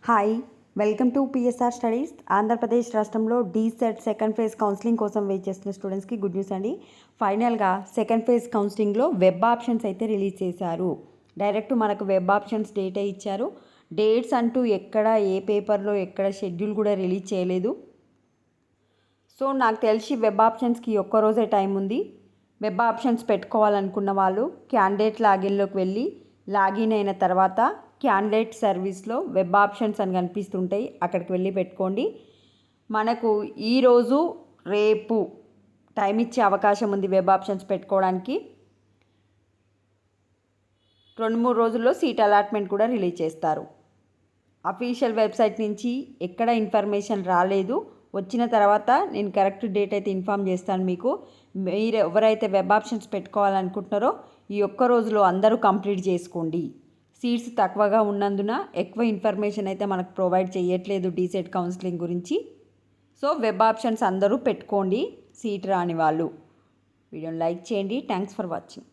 Hi, welcome to PSR studies. Andhra Pradesh రాష్ట్రంలో DEECET second phase counselling కోసం wait చేస్తున్న స్టూడెంట్స్కి గుడ్ న్యూస్ అండి. ఫైనల్గా సెకండ్ ఫేజ్ కౌన్సిలింగ్లో వెబ్ ఆప్షన్స్ అయితే రిలీజ్ చేశారు. డైరెక్ట్ మనకు వెబ్ ఆప్షన్స్ డేటే ఇచ్చారు. డేట్స్ అంటూ ఎక్కడ ఏ పేపర్లో ఎక్కడ షెడ్యూల్ కూడా రిలీజ్ చేయలేదు. సో నాకు తెలిసి వెబ్ ఆప్షన్స్కి ఒక్కరోజే టైం ఉంది. వెబ్ ఆప్షన్స్ పెట్టుకోవాలనుకున్న వాళ్ళు క్యాండిడేట్ లాగిన్లోకి వెళ్ళి లాగిన్ అయిన తర్వాత క్యాండిడేట్ సర్వీస్లో వెబ్ ఆప్షన్స్ అని కనిపిస్తుంటాయి, అక్కడికి వెళ్ళి పెట్టుకోండి. మనకు ఈరోజు రేపు టైం ఇచ్చే అవకాశం ఉంది వెబ్ ఆప్షన్స్ పెట్టుకోవడానికి. 2-3 రోజుల్లో సీట్ అలాట్మెంట్ కూడా రిలీజ్ చేస్తారు. అఫీషియల్ వెబ్సైట్ నుంచి ఎక్కడ ఇన్ఫర్మేషన్ రాలేదు. వచ్చిన తర్వాత నేను కరెక్ట్ డేట్ అయితే ఇన్ఫామ్ చేస్తాను మీకు. మీరు ఎవరైతే వెబ్ ఆప్షన్స్ పెట్టుకోవాలనుకుంటున్నారో ఈ ఒక్క రోజులో అందరూ కంప్లీట్ చేసుకోండి. సీట్స్ తక్కువగా ఉన్నందున ఎక్కువ ఇన్ఫర్మేషన్ అయితే మనకు ప్రొవైడ్ చేయట్లేదు డీసెట్ కౌన్సిలింగ్ గురించి. సో వెబ్ ఆప్షన్స్ అందరూ పెట్టుకోండి సీట్ రాని వాళ్ళు. వీడియోని లైక్ చేయండి. Thanks for watching.